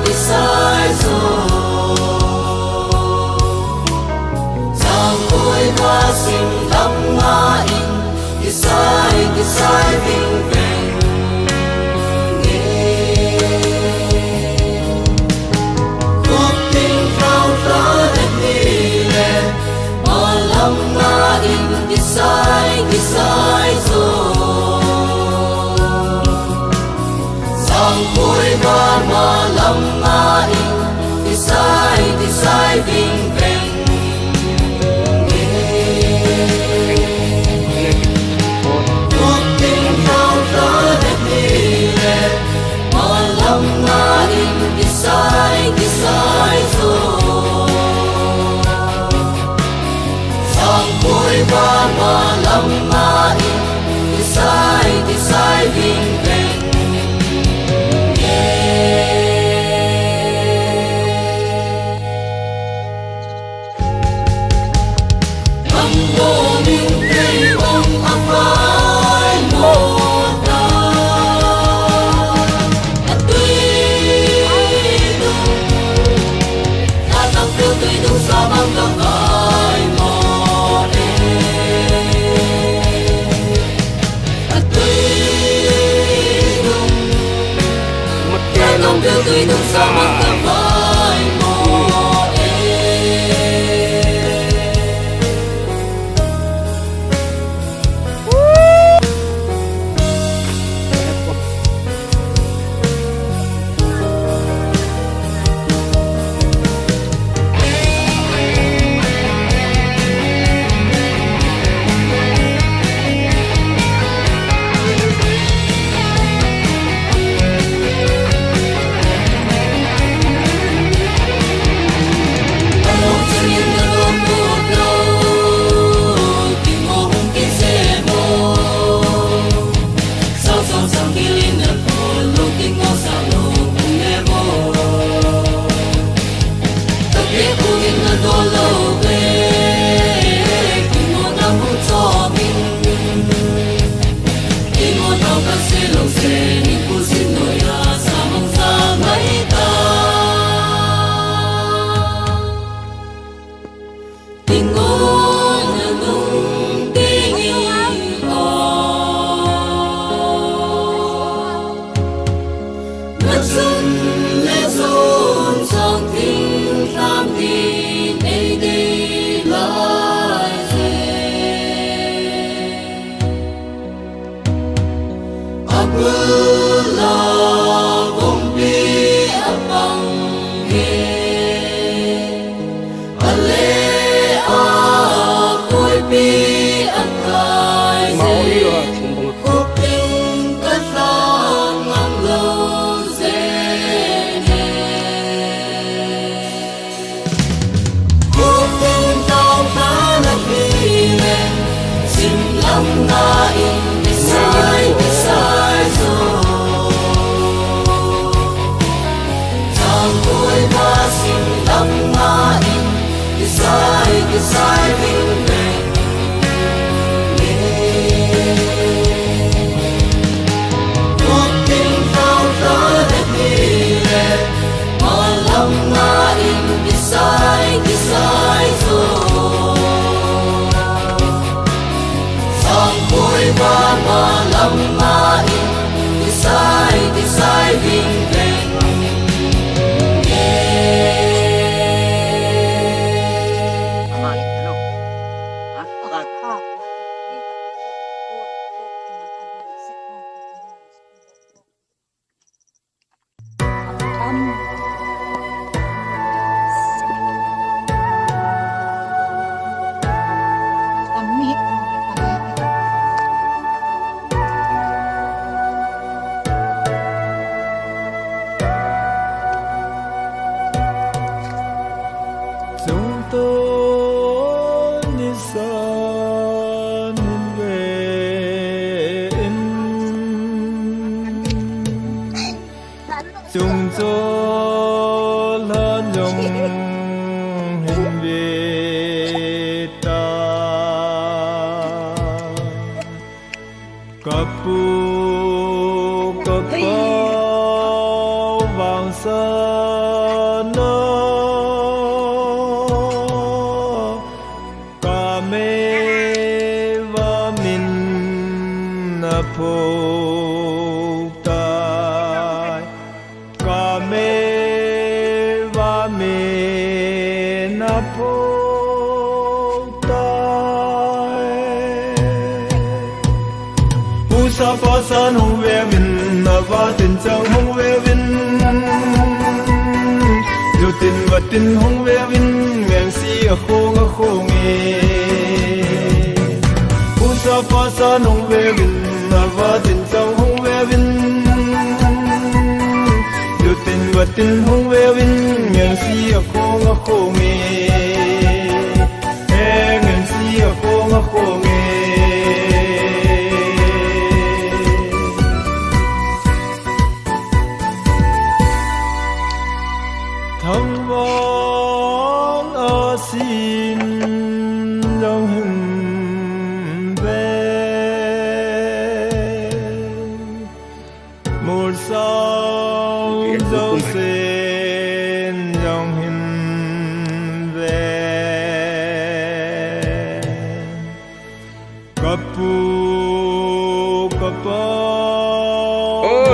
cái sai rồi giang khôi hoa xinh lắm ngã in cái sai vinh veng nghe phúc tình khao khát đẹp đi lệ mà lắm ngã in cái sai rồi giang khôi hoa mà lắm ngã in cái sai vinh veng cái sai rồi giang khôi hoa mà lắm ngã in cái sai vinh veng âm mô những cây bông áp vai một tươi đúng sao bằng lòng ai một tươi đúng mất kẻ lòng tươi đúng sao bằng lòng ai một cái sai vinh veng cuộc tình khao khát đẹp đi lệ mà lắm ngã in cái sai rồi giang khôi hoa mà lắm ngã in cái sai vinh veng chúng cho lớn dòng hình về ta cấp bu 高望山。tai ca mê va mê na po tai u sa pa san hong ve vin na va tin chang hong ve vin du tin va tin hong ve vin ngang si a khong e u sa pa san hong ve vin na va tin chang hong ve vin du tin va tin hong ve vin ngang si a khong e ngang si a khong e thăng vang a xin dòng hình về một sao dấu xin dòng hình về cặp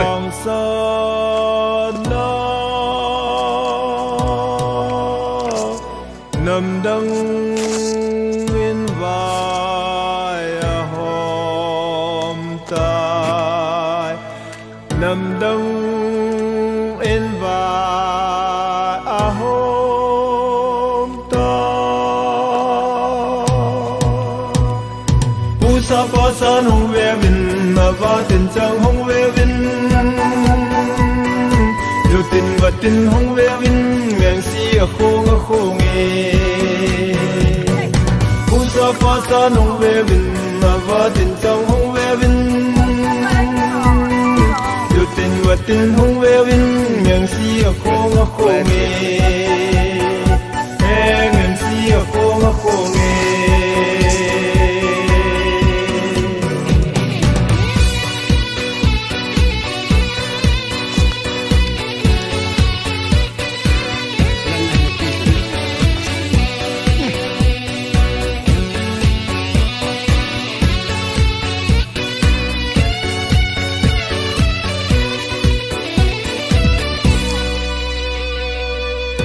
bằng sơn nằm đắng yên vai hôm tai nằm đắng yên vai hôm tai u sa pa san hong ve vin na va tin chang hong ve vin du tin va tin hong ve vin ngang si a khong e u sa pa san hong ve vin na va tin chang hong ve vin du tin va tin hong ve vin ngang si a khong e ngang si a khong e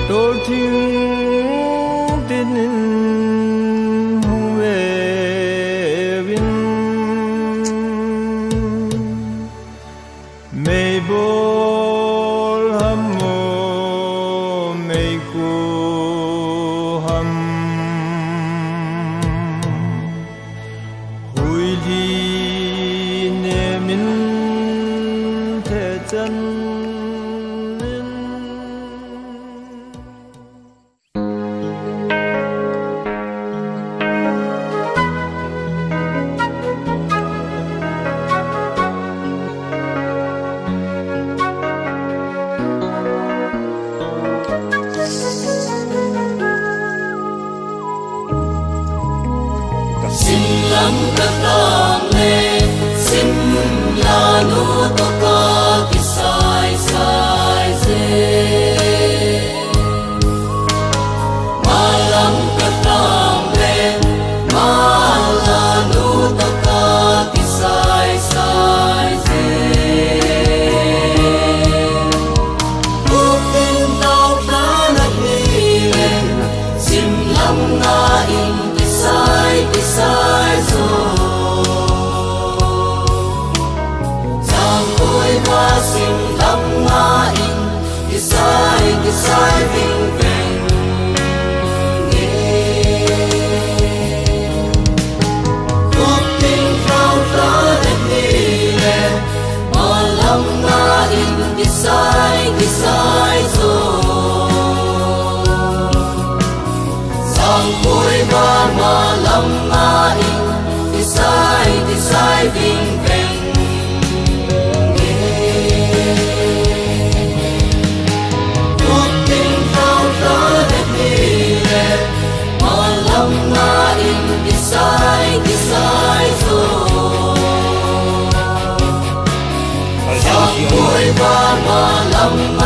tôi thiếu tin hong về vin mây bol ham mô mây khu ham hui đi nè min thế chân xin lắm các tam lê xin là nu to ca ki sai sai dê ma lắm các tam lê ma là nu to ca ki sai sai dê cuộc tình tao khá là hi lên xin lắm na in ki sai rồi giang ôi hoa xin lắm nga in ki sai vinh vinh cuộc tình khao khát đẹp đi lệ mà lắm nga in ki sai rồi giang ôi hoa mà lắm nga in ki sai vinh vinh cuộc tình khao khát đẹp đi lệ mà lắm nga in ki sai rồi giang ôi hoa mà lắm